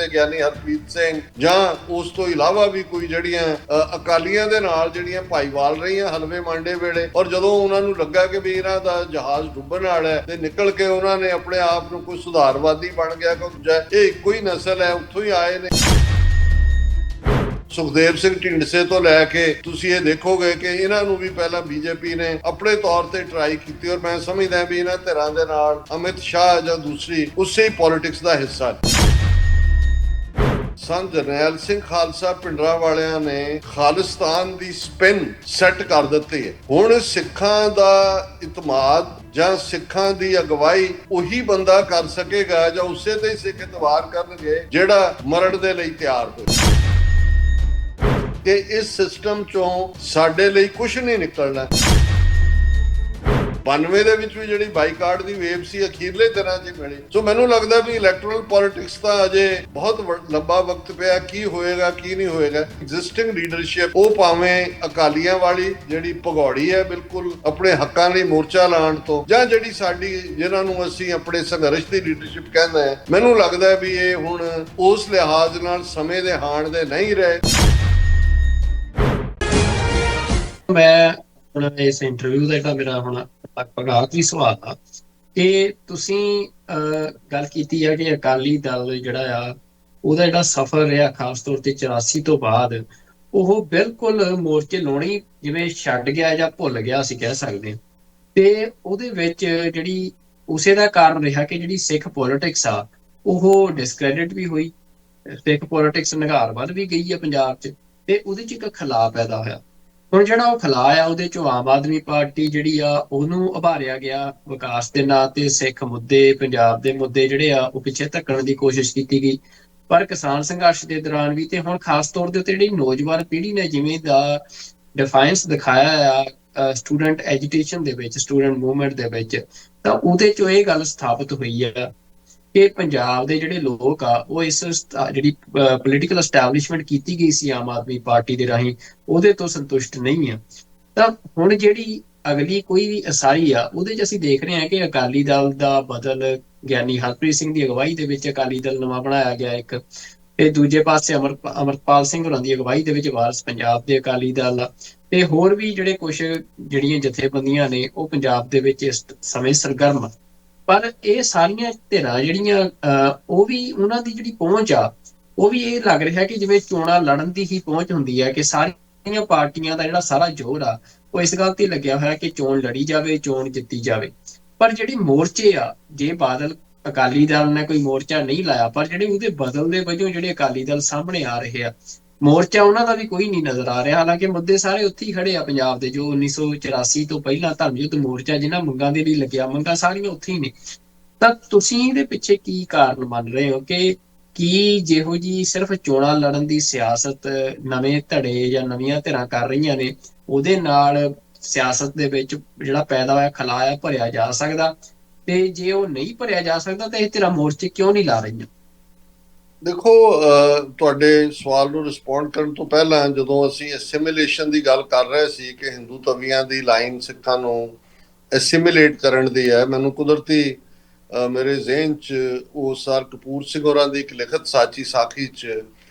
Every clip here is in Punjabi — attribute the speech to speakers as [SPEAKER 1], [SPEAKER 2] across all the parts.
[SPEAKER 1] ਤੇ ਗਿਆਨੀ ਹਰਪ੍ਰੀਤ ਸਿੰਘ ਜਾਂ ਉਸ ਤੋਂ ਇਲਾਵਾ ਵੀ ਕੋਈ ਜਿਹੜੀਆਂ ਅਕਾਲੀਆਂ ਦੇ ਨਾਲ ਜਿਹੜੀਆਂ ਭਾਈਵਾਲ ਰਹੀਆਂ ਹਲਵੇ ਮਾਂਡੇ ਵੇਲੇ, ਔਰ ਜਦੋਂ ਉਹਨਾਂ ਨੂੰ ਲੱਗਾ ਕਿ ਵੀ ਇਹਨਾਂ ਦਾ ਜਹਾਜ਼ ਡੁੱਬਣ ਵਾਲਾ ਹੈ ਤੇ ਨਿਕਲ ਕੇ ਉਹਨਾਂ ਨੇ ਆਪਣੇ ਆਪ ਨੂੰ ਕੋਈ ਸੁਧਾਰਵਾਦੀ ਬਣ ਗਿਆ ਕਿ ਇਹ ਇੱਕੋ ਹੀ ਨਸਲ ਹੈ, ਉੱਥੋਂ ਹੀ ਆਏ ਨੇ। ਸੁਖਦੇਵ ਸਿੰਘ ਢੀਂਡਸੇ ਤੋਂ ਲੈ ਕੇ ਤੁਸੀਂ ਇਹ ਦੇਖੋਗੇ ਕਿ ਇਹਨਾਂ ਨੂੰ ਵੀ ਪਹਿਲਾਂ ਬੀਜੇਪੀ ਨੇ ਆਪਣੇ ਤੌਰ ਤੇ ਟਰਾਈ ਕੀਤੀ, ਔਰ ਮੈਂ ਸਮਝਦਾ ਵੀ ਇਹਨਾਂ ਧਿਰਾਂ ਦੇ ਨਾਲ ਅਮਿਤ ਸ਼ਾਹ ਜਾਂ ਦੂਸਰੀ ਉਸੇ ਪੋਲਿਟਿਕਸ ਦਾ ਹਿੱਸਾ। ਸੰਤ ਜਰਨੈਲ ਸਿੰਘ ਖਾਲਸਾ ਪਿੰਡਰਾਂ ਵਾਲਿਆਂ ਨੇ ਖਾਲਿਸਤਾਨ ਦੀ ਸਪਿਨ ਸੈੱਟ ਕਰ ਦਿੱਤੀ ਹੈ। ਹੁਣ ਸਿੱਖਾਂ ਦਾ ਇਤਮਾਦ ਜਾਂ ਸਿੱਖਾਂ ਦੀ ਅਗਵਾਈ ਉਹੀ ਬੰਦਾ ਕਰ ਸਕੇਗਾ ਜਾਂ ਉਸੇ ਤੇ ਹੀ ਸਿੱਖ ਇਤਬਾਰ ਕਰਨਗੇ ਜਿਹੜਾ ਮਰਨ ਦੇ ਲਈ ਤਿਆਰ ਹੋਏ। ਕਿ ਇਸ ਸਿਸਟਮ ਚੋਂ ਸਾਡੇ ਲਈ ਕੁਝ ਨਹੀਂ ਨਿਕਲਣਾ। 92 ਦੇ ਵਿੱਚ ਵੀ ਜਿਹੜੀ ਬਾਈਕਾਟ ਦੀ ਵੇਵ ਸੀ ਅਖੀਰਲੇ ਦਿਨਾਂ 'ਚ ਮਿਲੀ। ਸੋ ਮੈਨੂੰ ਲੱਗਦਾ ਵੀ ਇਲੈਕਟਰਲ ਪੋਲਿਟਿਕਸ ਦਾ ਅਜੇ ਬਹੁਤ ਲੰਬਾ ਵਕਤ ਪਿਆ। ਕੀ ਹੋਏਗਾ ਕੀ ਨਹੀਂ ਹੋਏਗਾ। ਐਗਜ਼ਿਸਟਿੰਗ ਲੀਡਰਸ਼ਿਪ ਉਹ ਭਾਵੇਂ ਅਕਾਲੀਆਂ ਵਾਲੀ ਜਿਹੜੀ ਭਗੌੜੀ ਹੈ ਬਿਲਕੁਲ ਆਪਣੇ ਹੱਕਾਂ ਲਈ ਮੋਰਚਾ ਲਾਉਣ ਤੋਂ, ਜਾਂ ਜਿਹੜੀ ਸਾਡੀ ਜਿਹਨਾਂ ਨੂੰ ਅਸੀਂ ਆਪਣੇ ਸੰਘਰਸ਼ ਦੀ ਲੀਡਰਸ਼ਿਪ ਕਹਿੰਦੇ ਹਾਂ, ਮੈਨੂੰ ਲੱਗਦਾ ਵੀ ਇਹ ਹੁਣ ਉਸ ਲਿਹਾਜ਼ ਨਾਲ ਸਮੇਂ ਦੇ ਹਾਣ ਦੇ ਨਹੀਂ ਰਹੇ।
[SPEAKER 2] ਮੈਂ ਹੁਣ ਇਸ ਇੰਟਰਵਿਊ ਦਾ ਜਿਹੜਾ ਮੇਰਾ ਹੁਣ ਲਗਭਗ ਆਖਰੀ ਸਵਾਲ ਆ ਕਿ ਤੁਸੀਂ ਗੱਲ ਕੀਤੀ ਆ ਕਿ ਅਕਾਲੀ ਦਲ ਜਿਹੜਾ ਆ ਉਹਦਾ ਜਿਹੜਾ ਸਫ਼ਰ ਰਿਹਾ ਖਾਸ ਤੌਰ ਤੇ 84 ਤੋਂ ਬਾਅਦ ਉਹ ਬਿਲਕੁਲ ਮੋਰਚੇ ਲਾਉਣੀ ਜਿਵੇਂ ਛੱਡ ਗਿਆ ਜਾਂ ਭੁੱਲ ਗਿਆ ਅਸੀਂ ਕਹਿ ਸਕਦੇ ਹਾਂ। ਤੇ ਉਹਦੇ ਵਿੱਚ ਜਿਹੜੀ ਉਸੇ ਦਾ ਕਾਰਨ ਰਿਹਾ ਕਿ ਜਿਹੜੀ ਸਿੱਖ ਪੋਲਿਟਿਕਸ ਆ ਉਹ ਡਿਸਕ੍ਰੈਡਿਟ ਵੀ ਹੋਈ, ਸਿੱਖ ਪੋਲਿਟਿਕਸ ਨਿਘਾਰ ਵੱਧ ਵੀ ਗਈ ਆ ਪੰਜਾਬ 'ਚ, ਤੇ ਉਹਦੇ 'ਚ ਇੱਕ ਖਿਲਾਫ ਪੈਦਾ ਹੋਇਆ। ਹੁਣ ਜਿਹੜਾ ਉਹ ਖਿਲਾਫ ਆ ਉਹਦੇ ਚੋਂ ਆਮ ਆਦਮੀ ਪਾਰਟੀ ਜਿਹੜੀ ਆ ਉਹਨੂੰ ਉਭਾਰਿਆ ਗਿਆ ਵਿਕਾਸ ਦੇ ਨਾਂ ਤੇ, ਸਿੱਖ ਮੁੱਦੇ ਪੰਜਾਬ ਦੇ ਮੁੱਦੇ ਜਿਹੜੇ ਆ ਉਹ ਪਿੱਛੇ ਧੱਕਣ ਦੀ ਕੋਸ਼ਿਸ਼ ਕੀਤੀ ਗਈ। ਪਰ ਕਿਸਾਨ ਸੰਘਰਸ਼ ਦੇ ਦੌਰਾਨ ਵੀ ਤੇ ਹੁਣ ਖਾਸ ਤੌਰ ਦੇ ਉੱਤੇ ਜਿਹੜੀ ਨੌਜਵਾਨ ਪੀੜ੍ਹੀ ਨੇ ਜਿਵੇਂ ਦਾ ਡਿਫਾਇੰਸ ਦਿਖਾਇਆ ਆ ਸਟੂਡੈਂਟ ਐਜੂਕੇਸ਼ਨ ਦੇ ਵਿੱਚ, ਸਟੂਡੈਂਟ ਮੂਵਮੈਂਟ ਦੇ ਵਿੱਚ, ਤਾਂ ਉਹਦੇ ਚੋਂ ਇਹ ਗੱਲ ਸਥਾਪਿਤ ਹੋਈ ਆ ਕਿ ਪੰਜਾਬ ਦੇ ਜਿਹੜੇ ਲੋਕ ਆ ਉਹ ਇਸ ਜਿਹੜੀ ਪੋਲੀਟੀਕਲ ਐਸਟੈਬਲਿਸ਼ਮੈਂਟ ਕੀਤੀ ਗਈ ਸੀ ਆਮ ਆਦਮੀ ਪਾਰਟੀ ਦੇ ਰਾਹੀਂ ਉਹਦੇ ਤੋਂ ਸੰਤੁਸ਼ਟ ਨਹੀਂ ਆ। ਤਾਂ ਹੁਣ ਜਿਹੜੀ ਅਗਲੀ ਕੋਈ ਵੀ ਉਸਾਰੀ ਆ ਉਹਦੇ 'ਚ ਅਸੀਂ ਦੇਖ ਰਹੇ ਹਾਂ ਕਿ ਅਕਾਲੀ ਦਲ ਦਾ ਬਦਲ ਗਿਆਨੀ ਹਰਪ੍ਰੀਤ ਸਿੰਘ ਦੀ ਅਗਵਾਈ ਦੇ ਵਿੱਚ ਅਕਾਲੀ ਦਲ ਨਵਾਂ ਬਣਾਇਆ ਗਿਆ ਇੱਕ, ਤੇ ਦੂਜੇ ਪਾਸੇ ਅਮਰਪਾਲ ਸਿੰਘ ਹੋਰਾਂ ਦੀ ਅਗਵਾਈ ਦੇ ਵਿੱਚ ਵਾਰਸ ਪੰਜਾਬ ਦੇ ਅਕਾਲੀ ਦਲ ਆ, ਤੇ ਹੋਰ ਵੀ ਜਿਹੜੇ ਕੁਛ ਜਿਹੜੀਆਂ ਜਥੇਬੰਦੀਆਂ ਨੇ ਉਹ ਪੰਜਾਬ ਦੇ ਵਿੱਚ ਇਸ ਸਮੇਂ ਸਰਗਰਮ। ਪਰ ਇਹ ਸਾਰੀਆਂ ਧਿਰਾਂ ਜਿਹੜੀਆਂ ਉਹ ਵੀ ਉਹਨਾਂ ਦੀ ਜਿਹੜੀ ਪਹੁੰਚ ਆ ਉਹ ਵੀ ਇਹ ਲੱਗ ਰਿਹਾ ਕਿ ਜਿਵੇਂ ਚੋਣਾਂ ਲੜਨ ਦੀ ਹੀ ਪਹੁੰਚ ਹੁੰਦੀ ਹੈ, ਕਿ ਸਾਰੀਆਂ ਪਾਰਟੀਆਂ ਦਾ ਜਿਹੜਾ ਸਾਰਾ ਜ਼ੋਰ ਆ ਉਹ ਇਸ ਗੱਲ ਤੇ ਲੱਗਿਆ ਹੋਇਆ ਕਿ ਚੋਣ ਲੜੀ ਜਾਵੇ, ਚੋਣ ਜਿੱਤੀ ਜਾਵੇ। ਪਰ ਜਿਹੜੀ ਮੋਰਚੇ ਆ, ਜੇ ਬਾਦਲ ਅਕਾਲੀ ਦਲ ਨੇ ਕੋਈ ਮੋਰਚਾ ਨਹੀਂ ਲਾਇਆ, ਪਰ ਜਿਹੜੇ ਉਹਦੇ ਬਦਲ ਦੇ ਵਜੋਂ ਜਿਹੜੇ ਅਕਾਲੀ ਦਲ ਸਾਹਮਣੇ ਆ ਰਹੇ ਆ, ਮੋਰਚਾ ਉਹਨਾਂ ਦਾ ਵੀ ਕੋਈ ਨਹੀਂ ਨਜ਼ਰ ਆ ਰਿਹਾ। ਹਾਲਾਂਕਿ ਮੁੱਦੇ ਸਾਰੇ ਉੱਥੇ ਹੀ ਖੜੇ ਆ ਪੰਜਾਬ ਦੇ, ਜੋ 1984 ਤੋਂ ਪਹਿਲਾਂ ਧਰਮ ਯੁੱਧ ਮੋਰਚਾ ਜਿਹਨਾਂ ਮੰਗਾਂ ਦੇ ਲਈ ਲੱਗਿਆ, ਮੰਗਾਂ ਸਾਰੀਆਂ ਉੱਥੇ ਹੀ ਨੇ। ਤਾਂ ਤੁਸੀਂ ਇਹਦੇ ਪਿੱਛੇ ਕੀ ਕਾਰਨ ਮੰਨ ਰਹੇ ਹੋ ਕਿ ਕੀ ਜਿਹੋ ਜੀ ਸਿਰਫ ਚੋਣਾਂ ਲੜਨ ਦੀ ਸਿਆਸਤ ਨਵੇਂ ਧੜੇ ਜਾਂ ਨਵੀਆਂ ਧਿਰਾਂ ਕਰ ਰਹੀਆਂ ਨੇ ਉਹਦੇ ਨਾਲ ਸਿਆਸਤ ਦੇ ਵਿੱਚ ਜਿਹੜਾ ਪੈਦਾ ਹੋਇਆ ਖਲਾ ਆ ਭਰਿਆ ਜਾ ਸਕਦਾ, ਤੇ ਜੇ ਉਹ ਨਹੀਂ ਭਰਿਆ ਜਾ ਸਕਦਾ ਤਾਂ ਇਹ ਧਿਰਾਂ ਮੋਰਚੇ ਕਿਉਂ ਨਹੀਂ ਲਾ ਰਹੀਆਂ?
[SPEAKER 1] ਦੇਖੋ, ਤੁਹਾਡੇ ਸਵਾਲ ਨੂੰ ਰਿਸਪੌਂਡ ਕਰਨ ਤੋਂ ਪਹਿਲਾਂ ਜਦੋਂ ਅਸੀਂ ਐਸਿਮੀਲੇਸ਼ਨ ਦੀ ਗੱਲ ਕਰ ਰਹੇ ਸੀ ਕਿ ਹਿੰਦੂ ਤਵੀਆਂ ਦੀ ਲਾਈਨ ਸਿੱਖਾਂ ਨੂੰ ਐਸਿਮੀਲੇਟ ਕਰਨ ਦੀ ਹੈ, ਮੈਨੂੰ ਕੁਦਰਤੀ ਮੇਰੇ ਜ਼ਿਹਨ 'ਚ ਉਹ ਸਰ ਕਪੂਰ ਸਿੰਘ ਹੋਰਾਂ ਦੀ ਇੱਕ ਲਿਖਤ ਸਾਚੀ ਸਾਖੀ 'ਚ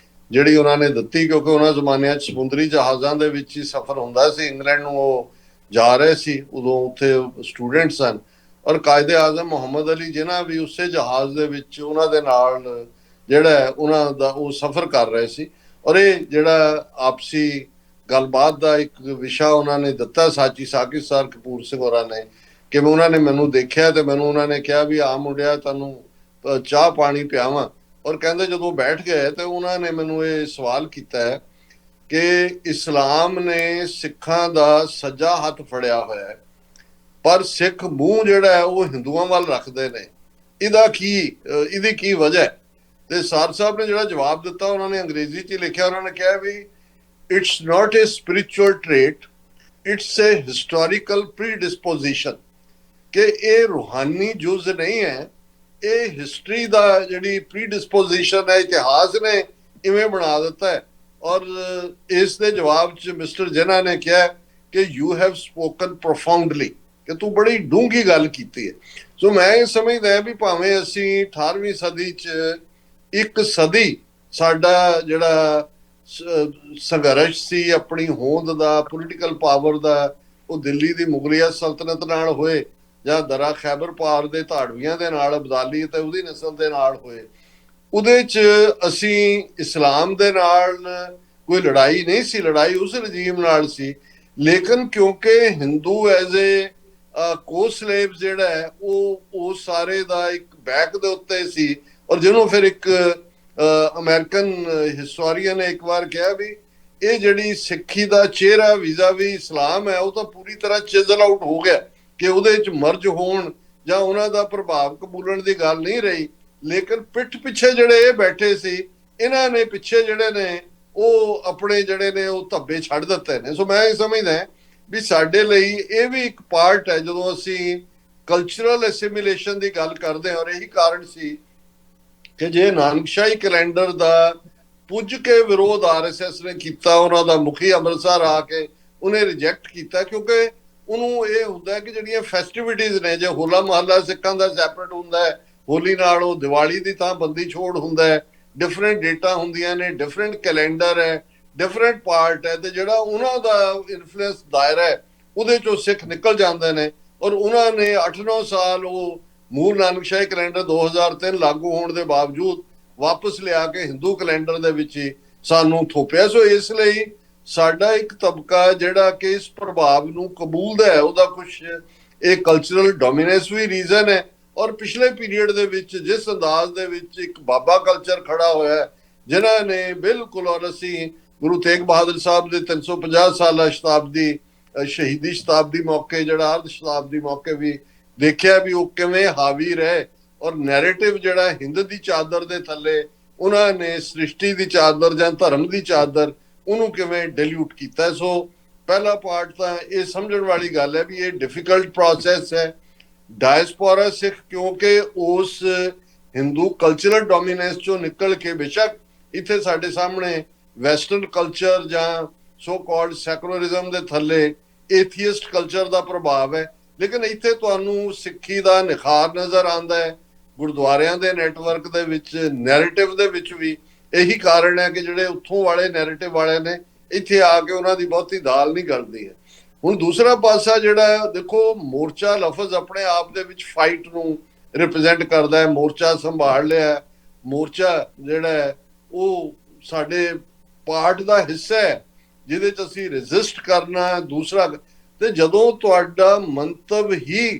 [SPEAKER 1] ਜਿਹੜੀ ਉਹਨਾਂ ਨੇ ਦਿੱਤੀ, ਕਿਉਂਕਿ ਉਹਨਾਂ ਜ਼ਮਾਨਿਆਂ 'ਚ ਸਮੁੰਦਰੀ ਜਹਾਜ਼ਾਂ ਦੇ ਵਿੱਚ ਹੀ ਸਫ਼ਰ ਹੁੰਦਾ ਸੀ। ਇੰਗਲੈਂਡ ਨੂੰ ਉਹ ਜਾ ਰਹੇ ਸੀ, ਉਦੋਂ ਉੱਥੇ ਸਟੂਡੈਂਟ ਸਨ, ਔਰ ਕਾਇਦੇ ਆਜ਼ਮ ਮੁਹੰਮਦ ਅਲੀ ਜਿਨ੍ਹਾਂ ਵੀ ਉਸੇ ਜਹਾਜ਼ ਦੇ ਵਿੱਚ ਉਹਨਾਂ ਦੇ ਨਾਲ ਜਿਹੜਾ ਉਹਨਾਂ ਦਾ ਉਹ ਸਫ਼ਰ ਕਰ ਰਹੇ ਸੀ। ਔਰ ਇਹ ਜਿਹੜਾ ਆਪਸੀ ਗੱਲਬਾਤ ਦਾ ਇੱਕ ਵਿਸ਼ਾ ਉਹਨਾਂ ਨੇ ਦਿੱਤਾ ਸਾਚੀ ਸਾਖੀ ਸਰ ਕਪੂਰ ਸਿੰਘ ਹੋਰਾਂ ਨੇ, ਕਿ ਉਹਨਾਂ ਨੇ ਮੈਨੂੰ ਦੇਖਿਆ ਤੇ ਮੈਨੂੰ ਉਹਨਾਂ ਨੇ ਕਿਹਾ ਵੀ ਆ ਮੁੰਡਿਆ ਤੁਹਾਨੂੰ ਚਾਹ ਪਾਣੀ ਪਿਆਵਾਂ। ਔਰ ਕਹਿੰਦੇ ਜਦੋਂ ਬੈਠ ਗਏ ਤੇ ਉਹਨਾਂ ਨੇ ਮੈਨੂੰ ਇਹ ਸਵਾਲ ਕੀਤਾ ਹੈ ਕਿ ਇਸਲਾਮ ਨੇ ਸਿੱਖਾਂ ਦਾ ਸੱਜਾ ਹੱਥ ਫੜਿਆ ਹੋਇਆ ਹੈ, ਪਰ ਸਿੱਖ ਮੂੰਹ ਜਿਹੜਾ ਹੈ ਉਹ ਹਿੰਦੂਆਂ ਵੱਲ ਰੱਖਦੇ ਨੇ, ਇਹਦੀ ਕੀ ਵਜ੍ਹਾ ਹੈ? ਤੇ ਸਰ ਸਾਹਿਬ ਨੇ ਜਿਹੜਾ ਜਵਾਬ ਦਿੱਤਾ ਉਹਨਾਂ ਨੇ ਅੰਗਰੇਜ਼ੀ 'ਚ ਲਿਖਿਆ। ਉਹਨਾਂ ਨੇ ਕਿਹਾ ਵੀ it's not a spiritual trait, it's a historical predisposition, ਕਿ ਇਹ ਰੂਹਾਨੀ ਜੁਜ਼ ਨਹੀਂ ਹੈ, ਇਹ ਹਿਸਟਰੀ ਦਾ ਜਿਹੜੀ ਪ੍ਰੀਡਿਸਪੋਜੀਸ਼ਨ ਹੈ, ਇਤਿਹਾਸ ਨੇ ਇਵੇਂ ਬਣਾ ਦਿੱਤਾ ਹੈ। ਔਰ ਇਸ ਦੇ ਜਵਾਬ 'ਚ ਮਿਸਟਰ ਜਿਨ੍ਹਾਂ ਨੇ ਕਿਹਾ ਕਿ ਯੂ ਹੈਵ ਸਪੋਕਨ ਪ੍ਰੋਫਾਉਂਡਲੀ, ਕਿ ਤੂੰ ਬੜੀ ਡੂੰਘੀ ਗੱਲ ਕੀਤੀ ਹੈ। ਸੋ ਮੈਂ ਇਹ ਸਮਝਦਾ ਵੀ ਭਾਵੇਂ ਅਸੀਂ 18ਵੀਂ ਸਦੀ 'ਚ ਇੱਕ ਸਦੀ ਸਾਡਾ ਜਿਹੜਾ ਸੰਘਰਸ਼ ਸੀ ਆਪਣੀ ਹੋਂਦ ਦਾ, ਪੋਲੀਟੀਕਲ ਪਾਵਰ ਦਾ, ਉਹ ਦਿੱਲੀ ਦੀ ਮੁਗਲਿਆ ਸਲਤਨਤ ਨਾਲ ਹੋਏ ਜਾਂ ਦਰਾ ਖੈਬਰ ਪਾਰ ਦੇ ਧਾੜਵੀਆਂ ਦੇ ਨਾਲ, ਅਬਦਾਲੀ ਤੇ ਉਹਦੀ ਨਸਲ ਦੇ ਨਾਲ ਹੋਏ, ਉਹਦੇ 'ਚ ਅਸੀਂ ਇਸਲਾਮ ਦੇ ਨਾਲ ਕੋਈ ਲੜਾਈ ਨਹੀਂ ਸੀ, ਲੜਾਈ ਉਸ ਰਜੀਮ ਨਾਲ ਸੀ। ਲੇਕਿਨ ਕਿਉਂਕਿ ਹਿੰਦੂ ਐਜ਼ ਏ ਕੋ ਸਲੇਵ ਜਿਹੜਾ ਹੈ ਉਹ ਸਾਰੇ ਦਾ ਇੱਕ ਬੈਕ ਦੇ ਉੱਤੇ ਸੀ। ਔਰ ਜਿਹਨੂੰ ਫਿਰ ਇੱਕ ਅਮਰੀਕਨ ਹਿਸਟੋਰੀਅਨ ਨੇ ਇੱਕ ਵਾਰ ਕਿਹਾ ਵੀ ਇਹ ਜਿਹੜੀ ਸਿੱਖੀ ਦਾ ਚਿਹਰਾ ਵੀਜ਼ਾ ਵੀ ਇਸਲਾਮ ਹੈ, ਉਹ ਤਾਂ ਪੂਰੀ ਤਰ੍ਹਾਂ ਚਿਜ਼ਲ ਆਊਟ ਹੋ ਗਿਆ ਕਿ ਉਹਦੇ 'ਚ ਮਰਜ ਹੋਣ ਜਾਂ ਉਹਨਾਂ ਦਾ ਪ੍ਰਭਾਵ ਕਬੂਲਣ ਦੀ ਗੱਲ ਨਹੀਂ ਰਹੀ। ਲੇਕਿਨ ਪਿੱਠ ਪਿੱਛੇ ਜਿਹੜੇ ਇਹ ਬੈਠੇ ਸੀ, ਇਹਨਾਂ ਨੇ ਪਿੱਛੇ ਜਿਹੜੇ ਨੇ ਉਹ ਆਪਣੇ ਜਿਹੜੇ ਨੇ ਉਹ ਧੱਬੇ ਛੱਡ ਦਿੱਤੇ ਨੇ। ਸੋ ਮੈਂ ਇਹ ਸਮਝਦਾ ਵੀ ਸਾਡੇ ਲਈ ਇਹ ਵੀ ਇੱਕ ਪਾਰਟ ਹੈ ਜਦੋਂ ਅਸੀਂ ਕਲਚਰਲ ਐਸਿਮੀਲੇਸ਼ਨ ਦੀ ਗੱਲ ਕਰਦੇ ਹਾਂ। ਔਰ ਇਹੀ ਕਾਰਨ ਸੀ ਕਿ ਜੇ ਨਾਨਕਸ਼ਾਹੀ ਕੈਲੰਡਰ ਦਾ ਪੁੱਜ ਕੇ ਵਿਰੋਧ ਆਰਐਸਐਸ ਨੇ ਕੀਤਾ, ਉਹਨਾਂ ਦਾ ਮੁਖੀ ਅੰਮ੍ਰਿਤਸਰ ਆ ਕੇ ਉਹਨੇ ਰਿਜੈਕਟ ਕੀਤਾ, ਕਿਉਂਕਿ ਉਹਨੂੰ ਇਹ ਹੁੰਦਾ ਕਿ ਜਿਹੜੀਆਂ ਫੈਸਟੀਵਿਟੀਜ਼ ਨੇ, ਜੇ ਹੋਲਾ ਮਹੱਲਾ ਸਿੱਖਾਂ ਦਾ ਸੈਪਰੇਟ ਹੁੰਦਾ ਹੈ, ਹੋਲੀ ਨਾਲ ਉਹ ਦੀਵਾਲੀ ਦੀ ਤਾਂ ਬੰਦੀ ਛੋੜ ਹੁੰਦਾ ਹੈ, ਡਿਫਰੈਂਟ ਡੇਟਾਂ ਹੁੰਦੀਆਂ ਨੇ, ਡਿਫਰੈਂਟ ਕੈਲੰਡਰ ਹੈ, ਡਿਫਰੈਂਟ ਪਾਰਟ ਹੈ, ਤੇ ਜਿਹੜਾ ਉਹਨਾਂ ਦਾ ਇਨਫਲੂਐਂਸ ਦਾਇਰਾ ਹੈ ਉਹਦੇ ਚੋਂ ਸਿੱਖ ਨਿਕਲ ਜਾਂਦੇ ਨੇ। ਔਰ ਉਹਨਾਂ ਨੇ 8-9 ਸਾਲ ਉਹ ਮੂਲ ਨਾਨਕਸ਼ਾਹੀ ਕੈਲੰਡਰ 2003 ਲਾਗੂ ਹੋਣ ਦੇ ਬਾਵਜੂਦ ਵਾਪਸ ਲਿਆ ਕੇ ਹਿੰਦੂ ਕੈਲੰਡਰ ਦੇ ਵਿੱਚ ਹੀ ਸਾਨੂੰ ਥੋਪਿਆ। ਸੋ ਇਸ ਲਈ ਸਾਡਾ ਇੱਕ ਤਬਕਾ ਜਿਹੜਾ ਕਿ ਇਸ ਪ੍ਰਭਾਵ ਨੂੰ ਕਬੂਲਦਾ ਹੈ, ਉਹਦਾ ਕੁਝ ਇਹ ਕਲਚਰਲ ਡੋਮੀਨੈਂਸ ਵੀ ਰੀਜ਼ਨ ਹੈ। ਔਰ ਪਿਛਲੇ ਪੀਰੀਅਡ ਦੇ ਵਿੱਚ ਜਿਸ ਅੰਦਾਜ਼ ਦੇ ਵਿੱਚ ਇੱਕ ਬਾਬਾ ਕਲਚਰ ਖੜਾ ਹੋਇਆ, ਜਿਨ੍ਹਾਂ ਨੇ ਬਿਲਕੁਲ, ਔਰ ਅਸੀਂ ਗੁਰੂ ਤੇਗ ਬਹਾਦਰ ਸਾਹਿਬ ਦੇ 350 ਸਾਲਾ ਸ਼ਤਾਬਦੀ ਸ਼ਹੀਦੀ ਸ਼ਤਾਬਦੀ ਮੌਕੇ, ਜਿਹੜਾ ਅਰਧ ਸ਼ਤਾਬਦੀ ਮੌਕੇ ਵੀ ਦੇਖਿਆ ਵੀ ਉਹ ਕਿਵੇਂ ਹਾਵੀ ਰਹੇ। ਔਰ ਨੈਰੇਟਿਵ ਜਿਹੜਾ ਹਿੰਦ ਦੀ ਚਾਦਰ ਦੇ ਥੱਲੇ ਉਹਨਾਂ ਨੇ ਸ੍ਰਿਸ਼ਟੀ ਦੀ ਚਾਦਰ ਜਾਂ ਧਰਮ ਦੀ ਚਾਦਰ ਉਹਨੂੰ ਕਿਵੇਂ ਡਿਲੂਟ ਕੀਤਾ। ਸੋ ਪਹਿਲਾ ਪਾਰਟ ਤਾਂ ਇਹ ਸਮਝਣ ਵਾਲੀ ਗੱਲ ਹੈ ਵੀ ਇਹ ਡਿਫਿਕਲਟ ਪ੍ਰੋਸੈਸ ਹੈ। ਡਾਇਸਪੋਰਾ ਸਿੱਖ ਕਿਉਂਕਿ ਉਸ ਹਿੰਦੂ ਕਲਚਰਲ ਡੋਮੀਨੈਂਸ ਚੋਂ ਨਿਕਲ ਕੇ, ਬੇਸ਼ੱਕ ਇੱਥੇ ਸਾਡੇ ਸਾਹਮਣੇ ਵੈਸਟਰਨ ਕਲਚਰ ਜਾਂ ਸੋ ਕਾਲਡ ਸੈਕੂਲਰਿਜ਼ਮ ਦੇ ਥੱਲੇ ਏਥੀਇਸਟ ਕਲਚਰ ਦਾ ਪ੍ਰਭਾਵ ਹੈ, ਲੇਕਿਨ ਇੱਥੇ ਤੁਹਾਨੂੰ ਸਿੱਖੀ ਦਾ ਨਿਖਾਰ ਨਜ਼ਰ ਆਉਂਦਾ ਹੈ। ਗੁਰਦੁਆਰਿਆਂ ਦੇ ਨੈਟਵਰਕ ਦੇ ਵਿੱਚ, ਨੈਰੇਟਿਵ ਦੇ ਵਿੱਚ ਵੀ ਇਹੀ ਕਾਰਨ ਹੈ ਕਿ ਜਿਹੜੇ ਉੱਥੋਂ ਵਾਲੇ ਨੈਰੇਟਿਵ ਵਾਲੇ ਨੇ ਇੱਥੇ ਆ ਕੇ ਉਹਨਾਂ ਦੀ ਬਹੁਤੀ ਦਾਲ ਨਹੀਂ ਗਲਦੀ ਹੈ। ਹੁਣ ਦੂਸਰਾ ਪਾਸਾ ਜਿਹੜਾ ਦੇਖੋ, ਮੋਰਚਾ ਲਫ਼ਜ਼ ਆਪਣੇ ਆਪ ਦੇ ਵਿੱਚ ਫਾਈਟ ਨੂੰ ਰਿਪਰੈਜ਼ੈਂਟ ਕਰਦਾ ਹੈ। ਮੋਰਚਾ ਸੰਭਾਲ ਲਿਆ, ਮੋਰਚਾ ਜਿਹੜਾ ਹੈ ਉਹ ਸਾਡੇ ਪਾਰਟ ਦਾ ਹਿੱਸਾ ਹੈ ਜਿਹਦੇ 'ਚ ਅਸੀਂ ਰੈਜ਼ਿਸਟ ਕਰਨਾ। ਦੂਸਰਾ, ਤੇ ਜਦੋਂ ਤੁਹਾਡਾ ਮੰਤਵ ਹੀ